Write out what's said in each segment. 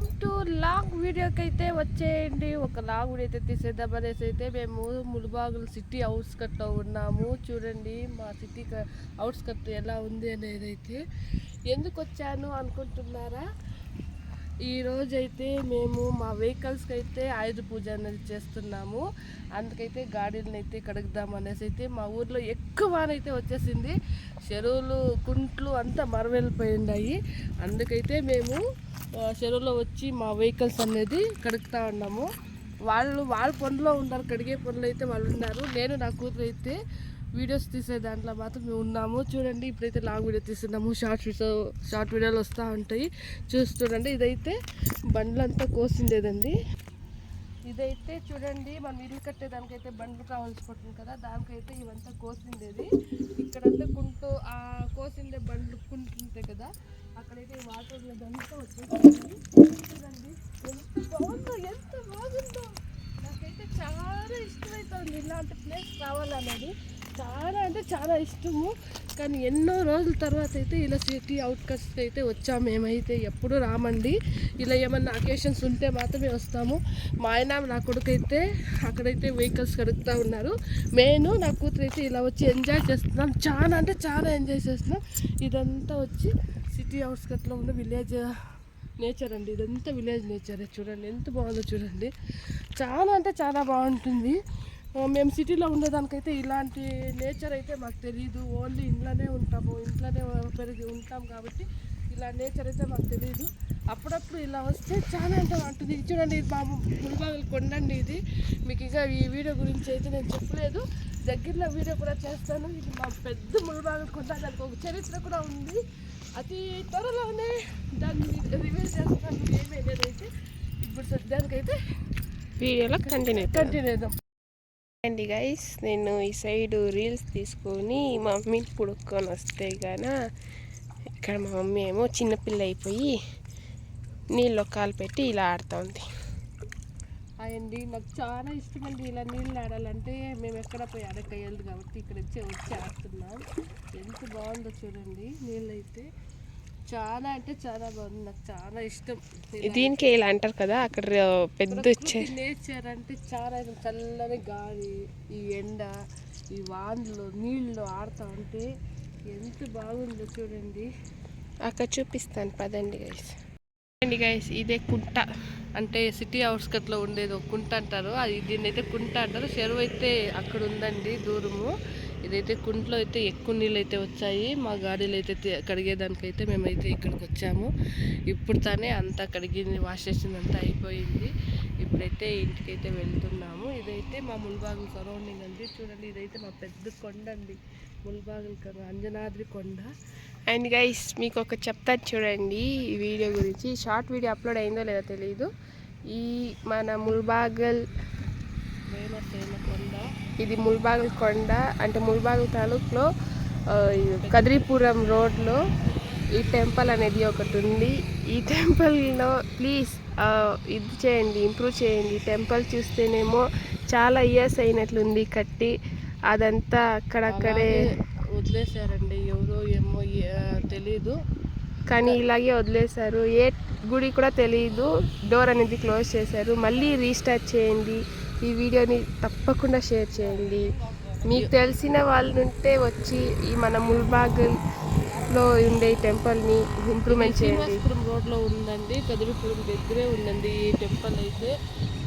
Welcome to long వీడియోకి అయితే వచ్చేయండి. ఒక లాంగ్ వీడియో అయితే తీసేద్దాం అనేసి అయితే మేము ములుబాగులు సిటీ అవుట్స్కట్లో ఉన్నాము. చూడండి మా సిటీ అవుట్స్కట్ ఎలా ఉంది అనేది అయితే. ఎందుకు వచ్చాను అనుకుంటున్నారా? ఈరోజైతే మేము మా వెహికల్స్కి అయితే ఆయుధ పూజ అనేది చేస్తున్నాము. అందుకైతే గాడీలను అయితే కడుగుదాం అనేసి అయితే మా ఊర్లో ఎక్కువ అయితే వచ్చేసింది. చెరువులు కుంట్లు అంతా మరవెళ్ళిపోయి అందుకైతే మేము చెరువులో వచ్చి మా వెహికల్స్ అనేది కడుగుతూ ఉన్నాము. వాళ్ళ పనులో ఉన్నారు, కడిగే పనులు అయితే వాళ్ళు ఉన్నారు. నేను నా కూతురు అయితే వీడియోస్ తీసే దాంట్లో మాత్రం మేము ఉన్నాము. చూడండి ఇప్పుడైతే లాంగ్ వీడియో తీస్తున్నాము. షార్ట్ వీడియోలు వస్తూ ఉంటాయి, చూస్తుండండి. ఇదైతే బండ్లంతా కోసిండేదండి. ఇదైతే చూడండి మనం ఇల్లు కట్టేదానికైతే బండ్లు కావాల్సి పడుతుంది కదా, దానికైతే ఇవంతా కోసిండేది. ఇక్కడంతా కుంటూ ఆ కోసిండే బండ్లు కుంటుంటాయి కదా, అక్కడైతే వాటర్ అంతా వచ్చేసింది. చూడండి ఎంత బాగుందో. నాకైతే చాలా ఇష్టమవుతుంది ఇలాంటి ప్లేస్ కావాలనేది. చాలా అంటే చాలా ఇష్టము. కానీ ఎన్నో రోజుల తర్వాత అయితే ఇలా సిటీ అవుట్కట్స్కి అయితే వచ్చాము. మేమైతే ఎప్పుడు రామండి. ఇలా ఏమన్నా అకేషన్స్ ఉంటే మాత్రమే వస్తాము. మా ఆయన నా కొడుకు అయితే అక్కడైతే వెహికల్స్ కడుగుతూ ఉన్నారు. నేను నా కూతురు అయితే ఇలా వచ్చి ఎంజాయ్ చేస్తున్నాం. చాలా అంటే చాలా ఎంజాయ్ చేస్తున్నాం. ఇదంతా వచ్చి సిటీ అవుట్స్కట్లో ఉన్న విలేజ్ నేచర్ అండి. ఇదంతా విలేజ్ నేచరే. చూడండి ఎంత బాగుందో చూడండి. చాలా అంటే చాలా బాగుంటుంది. మేము సిటీలో ఉండేదానికైతే ఇలాంటి నేచర్ అయితే మాకు తెలియదు. ఓన్లీ ఇంట్లోనే ఉంటాము, ఇంట్లోనే పెరిగి ఉంటాం కాబట్టి ఇలా నేచర్ అయితే మాకు తెలియదు. అప్పుడప్పుడు ఇలా వస్తే చాలా అంటే బాగుంటుంది. చూడండి ఇది మా ములుబాగులు కొండండి. ఇది మీకు ఇంకా ఈ వీడియో గురించి అయితే నేను చెప్పలేదు. దగ్గరలో వీడియో కూడా చేస్తాను. ఇది మా పెద్ద ములుబాగులు కొండ. దానికి ఒక చరిత్ర కూడా ఉంది. అతి త్వరలోనే దాన్ని రివీల్ చేస్తాను ఏమేదైతే. ఇప్పుడు సద్యానికైతే వీడియోలో కంటిన్యూ చేద్దాం అండి గైస్. నేను ఈ సైడ్ రీల్స్ తీసుకొని మా మమ్మీని పుడుక్కొని వస్తే గాన ఇక్కడ మా మమ్మీ ఏమో చిన్నపిల్ల అయిపోయి నీళ్ళు కాలు పెట్టి ఇలా ఆడుతుంది. అండి నాకు చాలా ఇష్టం అండి ఇలా నీళ్ళు ఆడాలంటే. మేము ఎక్కడ పోయి ఆడకయ్యదు కాబట్టి ఇక్కడ వచ్చి ఆడుతున్నాం. ఎంత బాగుందో చూడండి. నీళ్ళు అయితే చాలా అంటే చాలా బాగుంది. నాకు చాలా ఇష్టం. దీనికి ఇలా అంటారు కదా, అక్కడ పెద్ద నేచర్ అంటే చాలా చల్లని గాలి, ఈ ఎండ, ఈ వానలు, నీళ్ళు ఆడుతూ ఉంటే ఎంత బాగుందో చూడండి. అక్కడ చూపిస్తాను పదండి గైస్. గైస్ ఇదే కుంట అంటే సిటీ అవుట్స్కట్లో ఉండేది ఒక కుంట అంటారు. అది దీన్ని అయితే కుంట అంటారు. చెరువు అయితే అక్కడ ఉందండి దూరము. ఇదైతే కుంటలో అయితే ఎక్కువ నీళ్ళు అయితే వచ్చాయి. మా గాడీలు అయితే కడిగేదానికైతే మేమైతే ఇక్కడికి వచ్చాము. ఇప్పుడు తానే అంతా కడిగింది, వాష్ చేసిందంతా అయిపోయింది. ఇప్పుడైతే ఇంటికైతే వెళ్తున్నాము. ఇదైతే మా ములుబాగుల సరౌండింగ్ అండి. చూడండి ఇదైతే మా పెద్ద కొండ అండి, ములుబాగుల అంజనాద్రి కొండ. అండ్ గైస్ మీకు ఒక చెప్తాను చూడండి ఈ వీడియో గురించి. షార్ట్ వీడియో అప్లోడ్ అయిందో లేదో తెలియదు. ఈ మన ములుబాగల్ కొండ, ఇది ములుబాగల్ కొండ అంటే ములుబాగల్ తాలూకులో కదిరిపురం రోడ్లో ఈ టెంపుల్ అనేది ఒకటి ఉంది. ఈ టెంపుల్లో ప్లీజ్ ఇది చేయండి, ఇంప్రూవ్ చేయండి. టెంపుల్ చూస్తేనేమో చాలా ఇయర్స్ అయినట్లుంది కట్టి. అదంతా అక్కడక్కడే వదిలేశారండి. ఎవరో ఏమో తెలీదు, కానీ ఇలాగే వదిలేశారు. ఏ గుడి కూడా తెలియదు. డోర్ అనేది క్లోజ్ చేశారు. మళ్ళీ రీస్టార్ట్ చేయండి. ఈ వీడియోని తప్పకుండా షేర్ చేయండి. మీకు తెలిసిన వాళ్ళు ఉంటే వచ్చి ఈ మన ముల్బాగల్లో ఉండే ఈ టెంపుల్ని ఇంప్రూవ్మెంట్ చేయండి. రోడ్లో ఉందండి, కదిరిపురం దగ్గరే ఉందండి ఈ టెంపుల్ అయితే.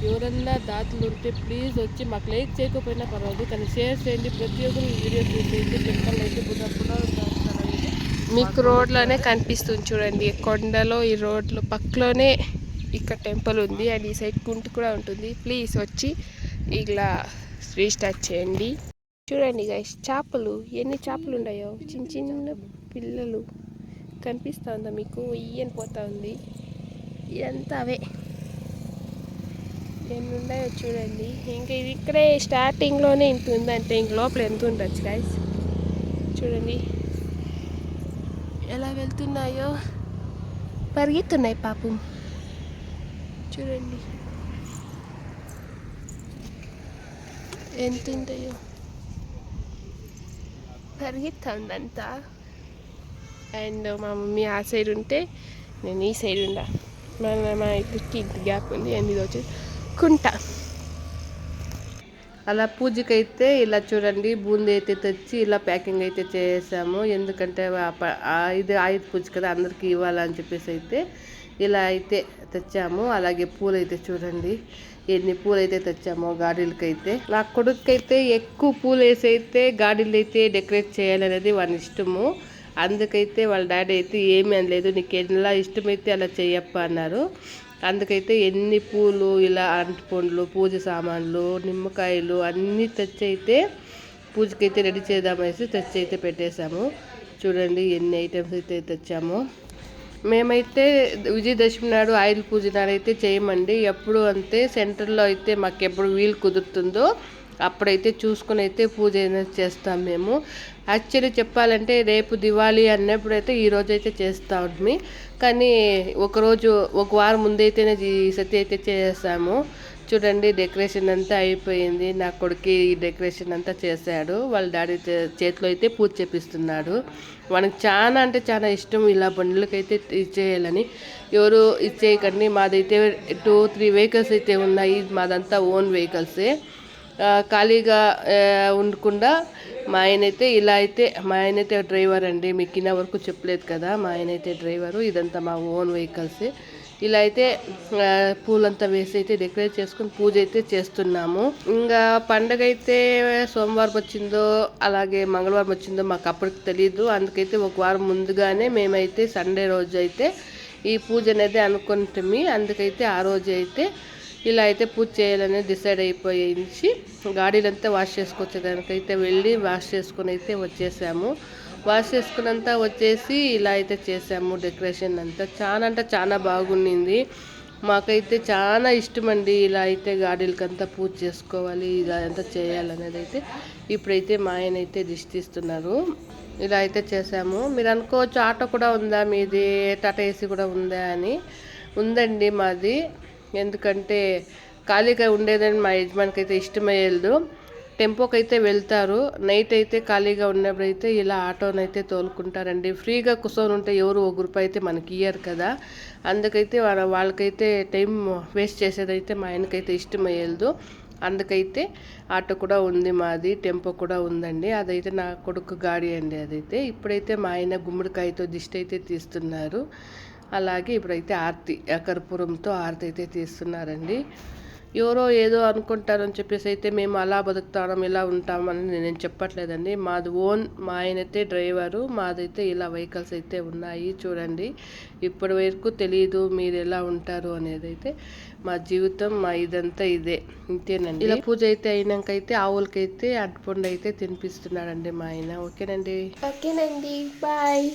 ఎవరన్నా దాతలు ఉంటే ప్లీజ్ వచ్చి మాకు లైక్ చేయకపోయినా పర్వాలేదు, కానీ షేర్ చేయండి. ప్రతి ఒక్కరు వీడియో చూసేసి టెంపుల్ అయితే మీకు రోడ్లోనే కనిపిస్తుంది చూడండి. కొండలో ఈ రోడ్లు పక్కలోనే ఇక్కడ టెంపుల్ ఉంది. అండ్ ఈ సైడ్ కుంటు కూడా ఉంటుంది. ప్లీజ్ వచ్చి ఇలా రీస్టార్ట్ చేయండి. చూడండి గైస్ చేపలు, ఎన్ని చేపలు ఉన్నాయో. చిన్న చిన్న పిల్లలు కనిపిస్తుందా మీకు? ఇయ్యని పోతా ఉంది. ఇదంతా అవే ఎన్ని ఉన్నాయో చూడండి. ఇంకా ఇది ఇక్కడే స్టార్టింగ్లోనే ఇంత ఉందంటే ఇంక లోపల ఎంత ఉండొచ్చు గైస్. చూడండి ఎలా వెళ్తున్నాయో, పరిగెత్తున్నాయి పాపం. చూడండి ఎంత ఉంటాయో, పరిగెత్తా ఉందంతా. అండ్ మా మమ్మీ ఆ సైడ్ ఉంటే నేను ఈ సైడ్ ఉండా. మా ఇంటికి ఇంటి గ్యాప్ ఉంది. అండ్ ఇది వచ్చి కుంట. అలా పూజకైతే ఇలా చూడండి బూందీ అయితే తెచ్చి ఇలా ప్యాకింగ్ అయితే చేసాము. ఎందుకంటే ఇది ఆయుధ పూజ కదా, అందరికీ ఇవ్వాలని చెప్పేసి అయితే ఇలా అయితే తెచ్చాము. అలాగే పూలు అయితే చూడండి ఎన్ని పూలు అయితే తెచ్చామో గాడీలకైతే. నా కొడుకైతే ఎక్కువ పూలు వేసి అయితే గాడీలు అయితే డెకరేట్ చేయాలనేది వాని ఇష్టము. అందుకైతే వాళ్ళ డాడీ అయితే ఏమీ అనలేదు, నీకు ఎలా ఇష్టమైతే అలా చెయ్యప్ప అన్నారు. అందుకైతే ఎన్ని పూలు ఇలా అంటుపండ్లు పూజ సామాన్లు నిమ్మకాయలు అన్నీ తెచ్చి అయితే పూజకైతే రెడీ చేద్దామనేసి తెచ్చి అయితే పెట్టేశాము. చూడండి ఎన్ని ఐటమ్స్ అయితే తెచ్చాము. మేమైతే విజయదశమి నాడు ఆయుధ పూజ నాడు అయితే చేయమండి, ఎప్పుడు అంతే సెంటర్లో అయితే మాకు ఎప్పుడు వీలు కుదురుతుందో అప్పుడైతే చూసుకుని అయితే పూజ చేస్తాం మేము. యాక్చువల్లీ చెప్పాలంటే రేపు దివాళీ అన్నప్పుడు అయితే ఈరోజు అయితే చేస్తూ ఉంటుంది, కానీ ఒకరోజు ఒక వారం ముందైతేనే ఈ సతి అయితే చేసాము. చూడండి డెకరేషన్ అంతా అయిపోయింది. నా కొడుకు ఈ డెకరేషన్ అంతా చేశాడు. వాళ్ళ డాడీ చేతిలో అయితే పూజ చేపిస్తున్నాడు. మనకు చాలా అంటే చాలా ఇష్టం ఇలా బండ్లకైతే ఇచ్చేయాలని. ఎవరు ఇచ్చేయకండి, మాదైతే 2-3 వెహికల్స్ అయితే ఉన్నాయి. మాదంతా ఓన్ వెహికల్సే. ఖాళీగా ఉండకుండా మా ఆయనైతే ఇలా అయితే మా ఆయనైతే డ్రైవర్ అండి, మీకు కింద వరకు చెప్పలేదు కదా, మా ఆయనైతే డ్రైవరు. ఇదంతా మా ఓన్ వెహికల్సే. ఇలా అయితే పూలంతా వేసి అయితే డెకరేట్ చేసుకుని పూజ అయితే చేస్తున్నాము. ఇంకా పండగ అయితే సోమవారం వచ్చిందో అలాగే మంగళవారం వచ్చిందో మాకు అప్పటికి తెలీదు. అందుకైతే ఒక వారం ముందుగానే మేమైతే సండే రోజు అయితే ఈ పూజ అనేది అనుకుంటుంది. అందుకైతే ఆ రోజు అయితే ఇలా అయితే పూజ చేయాలని డిసైడ్ అయిపోయించి గాడీలంతా వాష్ చేసుకొచ్చేదానికైతే వెళ్ళి వాష్ చేసుకుని అయితే వచ్చేసాము. వాష్ చేసుకున్నంతా వచ్చేసి ఇలా అయితే చేసాము. డెకరేషన్ అంతా చాలా అంటే చాలా బాగుండింది. మాకైతే చాలా ఇష్టం అండి ఇలా అయితే గాడీలకంతా పూజ చేసుకోవాలి, ఇలా అంతా చేయాలనేది అయితే. ఇప్పుడైతే మా ఆయన అయితే దిష్టి తీస్తున్నారు. ఇలా అయితే చేసాము. మీరు అనుకోవచ్చు ఆటో కూడా ఉందా మీది, టాటా ఏసీ కూడా ఉందా అని. ఉందండి మాది. ఎందుకంటే ఖాళీగా ఉండేదని మా యజమానికి అయితే ఇష్టమయ్యేది. టెంపోకి అయితే వెళ్తారు. నైట్ అయితే ఖాళీగా ఉన్నప్పుడు అయితే ఇలా ఆటోనైతే తోలుకుంటారండి. ఫ్రీగా కూర్చొని ఉంటే ఎవరు ఒక గ్రూప్ అయితే మనకి ఇయ్యరు కదా, అందుకైతే వాళ్ళకైతే టైం వేస్ట్ చేసేదైతే మా ఆయనకైతే ఇష్టమయ్యేది. అందుకైతే ఆటో కూడా ఉంది మాది, టెంపో కూడా ఉందండి. అదైతే నా కొడుకు గాడి అండి అదైతే. ఇప్పుడైతే మా ఆయన గుమ్మడికాయతో దిష్టి అయితే తీస్తున్నారు. అలాగే ఇప్పుడైతే ఆరతి కర్పూరంతో ఆరతి అయితే తీస్తున్నారండి. ఎవరో ఏదో అనుకుంటారని చెప్పేసి అయితే మేము అలా బతుకుతాం ఇలా ఉంటామని నేను చెప్పట్లేదండి. మాది ఓన్, మా ఆయనైతే డ్రైవరు, మాదైతే ఇలా వెహికల్స్ అయితే ఉన్నాయి. చూడండి ఇప్పటి వరకు తెలియదు మీరు ఎలా ఉంటారు అనేది అయితే. మా జీవితం మా ఇదంతా ఇదే, ఇంతేనండి. ఇలా పూజ అయితే అయినాకైతే ఆవులకైతే అరటిపండు అయితే తినిపిస్తున్నాడండి మా ఆయన. ఓకేనండి, బాయ్.